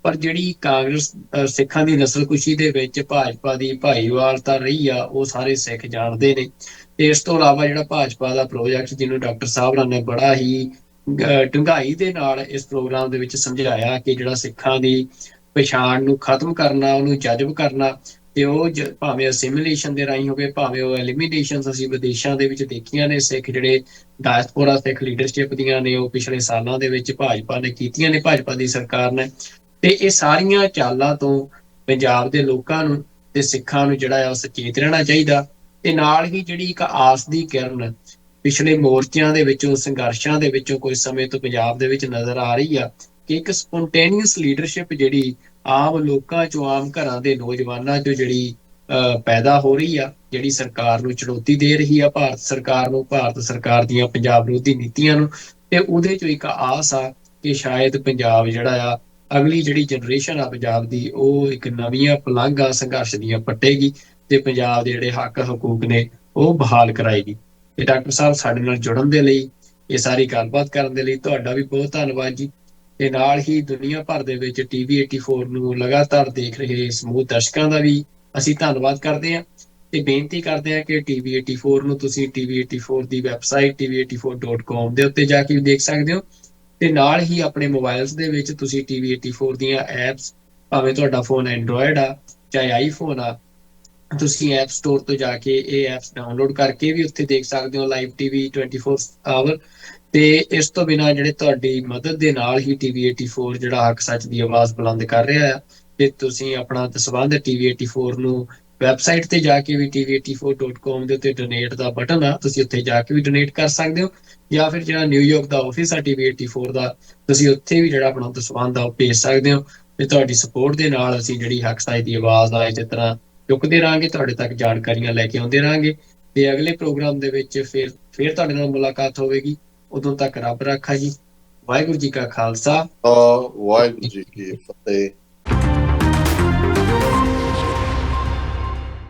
[SPEAKER 2] ਪਰ ਜਿਹੜੀ ਕਾਂਗਰਸ ਸਿੱਖਾਂ ਦੀ ਨਸਲਕੁਸ਼ੀ ਦੇ ਵਿੱਚ ਭਾਜਪਾ ਦੀ ਭਾਈਵਾਲਤਾ ਰਹੀ ਆ ਉਹ ਸਾਰੇ ਸਿੱਖ ਜਾਣਦੇ ਨੇ। ਤੇ ਇਸ ਤੋਂ ਇਲਾਵਾ ਜਿਹੜਾ ਭਾਜਪਾ ਦਾ ਪ੍ਰੋਜੈਕਟ, ਜਿਹਨੂੰ ਡਾਕਟਰ ਸਾਹਿਬ ਨੇ ਬੜਾ ਹੀ ਡੂੰਘਾਈ ਦੇ ਨਾਲ ਇਸ ਪ੍ਰੋਗਰਾਮ ਦੇ ਵਿੱਚ ਸਮਝਾਇਆ ਕਿ ਜਿਹੜਾ ਸਿੱਖਾਂ ਦੀ ਪਛਾਣ ਨੂੰ ਖਤਮ ਕਰਨਾ, ਉਹਨੂੰ ਜਜ਼ਬ ਕਰਨਾ, ਤੇ ਉਹ ਭਾਵੇਂ ਅਸਿਮੀਲੇਸ਼ਨ ਦੇ ਰਾਹੀਂ ਹੋਵੇ, ਭਾਵੇਂ ਉਹ ਐਲੀਮੀਨੇਸ਼ਨ ਅਸੀਂ ਵਿਦੇਸ਼ਾਂ ਦੇ ਵਿੱਚ ਦੇਖੀਆਂ ਨੇ, ਸਿੱਖ ਜਿਹੜੇ ਡਾਇਸਪੋਰਾ ਸਿੱਖ ਲੀਡਰਸ਼ਿਪ ਦੀਆਂ ਨੇ ਉਹ ਪਿਛਲੇ ਸਾਲਾਂ ਦੇ ਵਿੱਚ ਭਾਜਪਾ ਨੇ ਕੀਤੀਆਂ ਨੇ, ਭਾਜਪਾ ਦੀ ਸਰਕਾਰ ਨੇ। ਤੇ ਇਹ ਸਾਰੀਆਂ ਚਾਲਾਂ ਤੋਂ ਪੰਜਾਬ ਦੇ ਲੋਕਾਂ ਨੂੰ ਤੇ ਸਿੱਖਾਂ ਨੂੰ ਜਿਹੜਾ ਆ ਸੁਚੇਤ ਰਹਿਣਾ ਚਾਹੀਦਾ। ਤੇ ਨਾਲ ਹੀ ਜਿਹੜੀ ਇੱਕ ਆਸ ਦੀ ਕਿਰਨ ਪਿਛਲੇ ਮੋਰਚਿਆਂ ਦੇ ਵਿੱਚੋਂ, ਸੰਘਰਸ਼ਾਂ ਦੇ ਵਿੱਚੋਂ ਕੁਝ ਸਮੇਂ ਤੋਂ ਪੰਜਾਬ ਦੇ ਵਿੱਚ ਨਜ਼ਰ ਆ ਰਹੀ ਆ ਕਿ ਇੱਕ ਸਪੌਂਟੇਨੀਅਸ ਲੀਡਰਸ਼ਿਪ ਜਿਹੜੀ ਆਮ ਲੋਕਾਂ ਚੋਂ, ਆਮ ਘਰਾਂ ਦੇ ਨੌਜਵਾਨਾਂ ਚੋਂ ਜਿਹੜੀ ਪੈਦਾ ਹੋ ਰਹੀ ਆ, ਜਿਹੜੀ ਸਰਕਾਰ ਨੂੰ ਚੁਣੌਤੀ ਦੇ ਰਹੀ ਆ, ਭਾਰਤ ਸਰਕਾਰ ਨੂੰ, ਭਾਰਤ ਸਰਕਾਰ ਦੀਆਂ ਪੰਜਾਬ ਵਿਰੋਧੀ ਨੀਤੀਆਂ ਨੂੰ। ਤੇ ਉਹਦੇ ਚੋਂ ਇੱਕ ਆਸ ਆ ਕਿ ਸ਼ਾਇਦ ਪੰਜਾਬ ਜਿਹੜਾ ਆ, ਅਗਲੀ ਜਿਹੜੀ ਜਨਰੇਸ਼ਨ ਆ ਪੰਜਾਬ ਦੀ, ਉਹ ਇੱਕ ਨਵੀਆਂ ਪਲਾਂਘਾਂ ਸੰਘਰਸ਼ ਦੀਆਂ ਪੱਟੇਗੀ ਤੇ ਪੰਜਾਬ ਦੇ ਜਿਹੜੇ ਹੱਕ ਹਕੂਕ ਨੇ ਉਹ ਬਹਾਲ ਕਰਾਏਗੀ। ਤੇ ਡਾਕਟਰ ਸਾਹਿਬ, ਸਾਡੇ ਨਾਲ ਜੁੜਨ ਦੇ ਲਈ, ਇਹ ਸਾਰੀ ਗੱਲਬਾਤ ਕਰਨ ਦੇ ਲਈ ਤੁਹਾਡਾ ਵੀ ਬਹੁਤ ਧੰਨਵਾਦ ਜੀ। ਤੇ ਨਾਲ ਹੀ ਦੁਨੀਆ ਭਰ ਦੇ ਵਿੱਚ TV 84 ਨੂੰ ਲਗਾਤਾਰ ਦੇਖ ਰਹੇ ਸਮੂਹ ਦਰਸ਼ਕਾਂ ਦਾ ਵੀ ਅਸੀਂ ਧੰਨਵਾਦ ਕਰਦੇ ਹਾਂ ਤੇ ਬੇਨਤੀ ਕਰਦੇ ਹਾਂ ਕਿ TV 84 ਨੂੰ ਤੁਸੀਂ TV 84 ਦੀ ਵੈਬਸਾਈਟ tv84.com ਦੇ ਉੱਤੇ ਜਾ ਕੇ ਵੀ ਦੇਖ ਸਕਦੇ ਹੋ। ਤੇ ਨਾਲ ਹੀ ਆਪਣੇ ਮੋਬਾਈਲਸ ਦੇ ਵਿੱਚ ਤੁਸੀਂ TV 84 ਦੀਆਂ ਐਪਸ, ਭਾਵੇਂ ਤੁਹਾਡਾ ਫੋਨ ਐਂਡਰੋਇਡ ਆ ਚਾਹੇ ਆਈਫੋਨ ਆ, ਤੁਸੀਂ ਐਪ ਸਟੋਰ ਤੋਂ ਜਾ ਕੇ ਇਹ ਐਪਸ ਡਾਊਨਲੋਡ ਕਰਕੇ ਵੀ ਉੱਥੇ ਦੇਖ ਸਕਦੇ ਹੋ ਲਾਈਵ TV 24 ਆਵਰ। ਤੇ ਇਸ ਤੋਂ ਬਿਨਾਂ ਜਿਹੜੇ ਤੁਹਾਡੀ ਮਦਦ ਦੇ ਨਾਲ ਹੀ TV 84 ਜਿਹੜਾ ਹੱਕ ਸੱਚ ਦੀ ਆਵਾਜ਼ ਬੁਲੰਦ ਕਰ ਰਿਹਾ ਆ, ਤੇ ਤੁਸੀਂ ਆਪਣਾ ਦਸਵੰਧ TV 84 ਨੂੰ ਵੈਬਸਾਈਟ ਤੇ ਜਾ ਕੇ ਵੀ tv84.com ਦੇ ਉੱਤੇ ਡੋਨੇਟ ਦਾ ਬਟਨ ਆ, ਤੁਸੀਂ ਉੱਥੇ ਜਾ ਕੇ ਵੀ ਡੋਨੇਟ ਕਰ ਸਕਦੇ ਹੋ। ਜਾਂ ਫਿਰ ਜਿਹੜਾ ਨਿਊਯਾਰਕ ਦਾ ਆਫਿਸ ਆ TV 84 ਦਾ, ਤੁਸੀਂ ਉੱਥੇ ਵੀ ਜਿਹੜਾ ਆਪਣਾ ਦਸਵੰਧ ਆ ਉਹ ਭੇਜ ਸਕਦੇ ਹੋ। ਤੇ ਤੁਹਾਡੀ ਸਪੋਰਟ ਦੇ ਨਾਲ ਅਸੀਂ ਜਿਹੜੀ ਹੱਕ ਸੱਚ ਦੀ ਆਵਾਜ਼ ਆ ਇਸੇ ਤਰ੍ਹਾਂ ਚੁੱਕਦੇ ਰਹਾਂਗੇ, ਤੁਹਾਡੇ ਤੱਕ ਜਾਣਕਾਰੀਆਂ ਲੈ ਕੇ ਆਉਂਦੇ ਰਹਾਂਗੇ। ਤੇ ਅਗਲੇ ਪ੍ਰੋਗਰਾਮ ਦੇ ਵਿੱਚ ਫਿਰ ਤੁਹਾਡੇ ਨਾਲ ਮੁਲਾਕਾਤ ਹੋਵੇਗੀ। ਉਦੋਂ ਤੱਕ ਰੱਬ ਰਾਖਾ ਜੀ। ਵਾਹਿਗੁਰੂ ਜੀ ਕਾ ਖਾਲਸਾ,
[SPEAKER 1] ਵਾਹਿਗੁਰੂ ਜੀ ਕੀ ਫਤਿਹ।